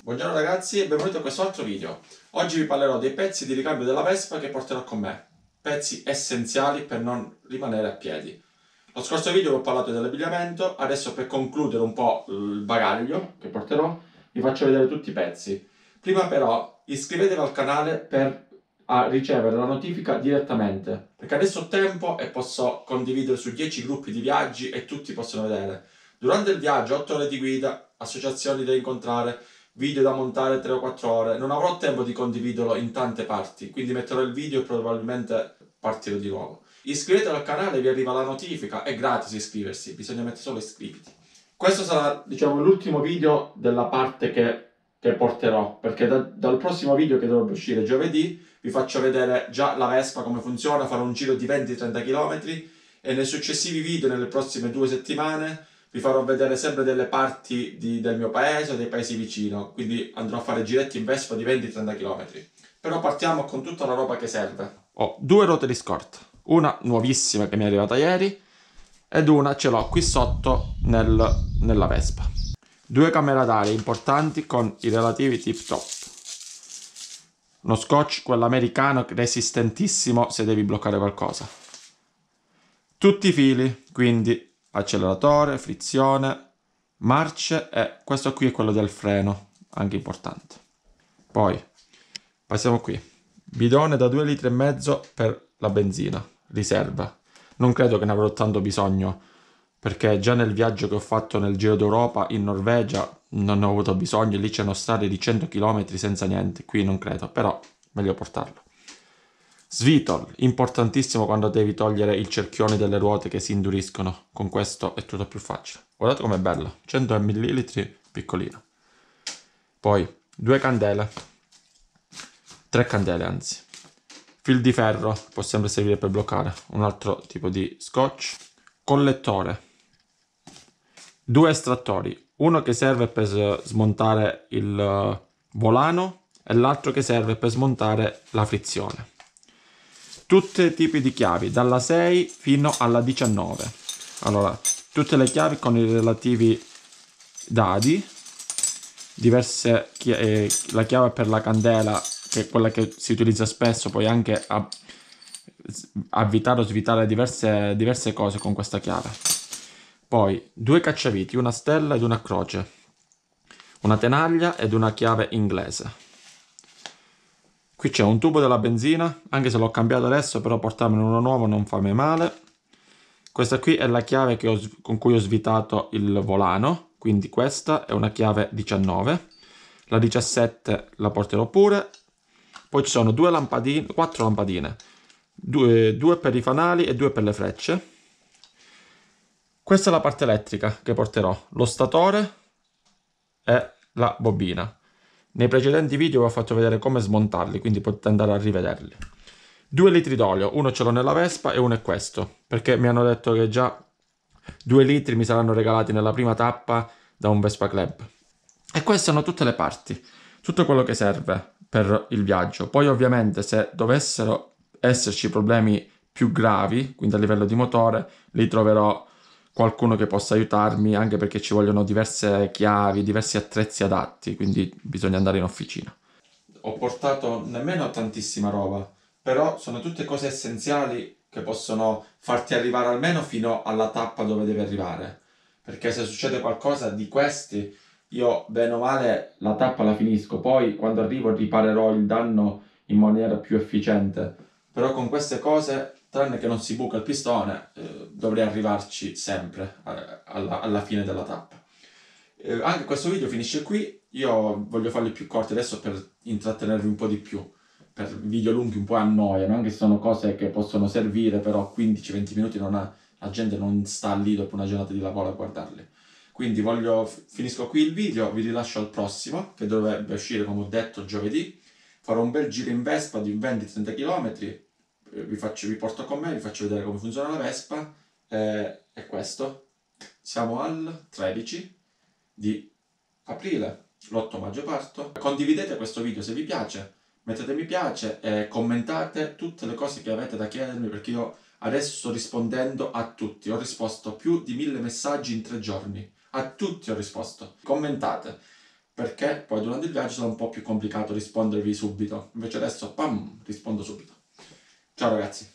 Buongiorno ragazzi e benvenuti a questo altro video. Oggi vi parlerò dei pezzi di ricambio della Vespa che porterò con me. Pezzi essenziali per non rimanere a piedi. Lo scorso video vi ho parlato dell'abbigliamento, adesso per concludere un po' il bagaglio che porterò vi faccio vedere tutti i pezzi. Prima però iscrivetevi al canale per ricevere la notifica direttamente, perché adesso ho tempo e posso condividere su 10 gruppi di viaggi e tutti possono vedere. Durante il viaggio 8 ore di guida, associazioni da incontrare, video da montare 3 o 4 ore, non avrò tempo di condividerlo in tante parti, quindi metterò il video e probabilmente partirò di nuovo. Iscrivetevi al canale, vi arriva la notifica, è gratis iscriversi, bisogna mettere solo iscriviti. Questo sarà, diciamo, l'ultimo video della parte che porterò, perché dal prossimo video che dovrebbe uscire giovedì vi faccio vedere già la Vespa come funziona, farò un giro di 20-30 km e nei successivi video, nelle prossime 2 settimane, vi farò vedere sempre delle parti del mio paese o dei paesi vicino, quindi andrò a fare giretti in Vespa di 20-30 km. Però partiamo con tutta la roba che serve. Ho 2 ruote di scorta, una nuovissima che mi è arrivata ieri ed una ce l'ho qui sotto nella Vespa. 2 camere d'aria importanti con i relativi tip top. Uno scotch, quello americano, resistentissimo se devi bloccare qualcosa. Tutti i fili, quindi acceleratore, frizione, marce e questo qui è quello del freno, anche importante. Poi passiamo qui, bidone da 2,5 litri per la benzina, riserva. Non credo che ne avrò tanto bisogno, perché già nel viaggio che ho fatto nel Giro d'Europa in Norvegia non ne ho avuto bisogno, lì c'erano strade di 100 km senza niente, qui non credo, però meglio portarlo. Svitol, importantissimo quando devi togliere il cerchione delle ruote che si induriscono, con questo è tutto più facile. Guardate com'è bello, 100 ml piccolino. Poi 2 candele, 3 candele anzi. Fil di ferro, può sempre servire per bloccare, un altro tipo di scotch. Collettore, 2 estrattori, uno che serve per smontare il volano e l'altro che serve per smontare la frizione. Tutti i tipi di chiavi, dalla 6 fino alla 19. Allora, tutte le chiavi con i relativi dadi, la chiave per la candela, che è quella che si utilizza spesso, puoi anche avvitare o svitare diverse cose con questa chiave. Poi 2 cacciaviti, una stella ed una croce, una tenaglia ed una chiave inglese. Qui c'è un tubo della benzina, anche se l'ho cambiato adesso, però portarmene uno nuovo non fa male. Questa qui è la chiave con cui ho svitato il volano, quindi questa è una chiave 19. La 17 la porterò pure. Poi ci sono 4 lampadine, 2 per i fanali e 2 per le frecce. Questa è la parte elettrica che porterò, lo statore e la bobina. Nei precedenti video vi ho fatto vedere come smontarli, quindi potete andare a rivederli. 2 litri d'olio, uno ce l'ho nella Vespa e uno è questo, perché mi hanno detto che già 2 litri mi saranno regalati nella prima tappa da un Vespa Club. E queste sono tutte le parti, tutto quello che serve per il viaggio. Poi ovviamente se dovessero esserci problemi più gravi, quindi a livello di motore, li troverò qualcuno che possa aiutarmi, anche perché ci vogliono diverse chiavi, diversi attrezzi adatti, quindi bisogna andare in officina. Ho portato nemmeno tantissima roba, però sono tutte cose essenziali che possono farti arrivare almeno fino alla tappa dove devi arrivare, perché se succede qualcosa di questi, io bene o male la tappa la finisco, poi quando arrivo riparerò il danno in maniera più efficiente, però con queste cose, tranne che non si buca il pistone, dovrei arrivarci sempre alla fine della tappa. Anche questo video finisce qui, io voglio farli più corti adesso per intrattenervi un po' di più, per video lunghi un po' annoiano, anche se sono cose che possono servire, però 15-20 minuti la gente non sta lì dopo una giornata di lavoro a guardarli. Quindi finisco qui il video, vi rilascio al prossimo, che dovrebbe uscire come ho detto giovedì. Farò un bel giro in Vespa di 20-30 km, vi porto con me, vi faccio vedere come funziona la Vespa, e questo. Siamo al 13 di aprile, l'8 maggio parto. Condividete questo video se vi piace, mettete mi piace e commentate tutte le cose che avete da chiedermi, perché io adesso sto rispondendo a tutti. Ho risposto più di 1000 messaggi in 3 giorni, a tutti ho risposto. Commentate. perché poi durante il viaggio sarà un po' più complicato rispondervi subito. Invece adesso, pam, rispondo subito. Ciao ragazzi.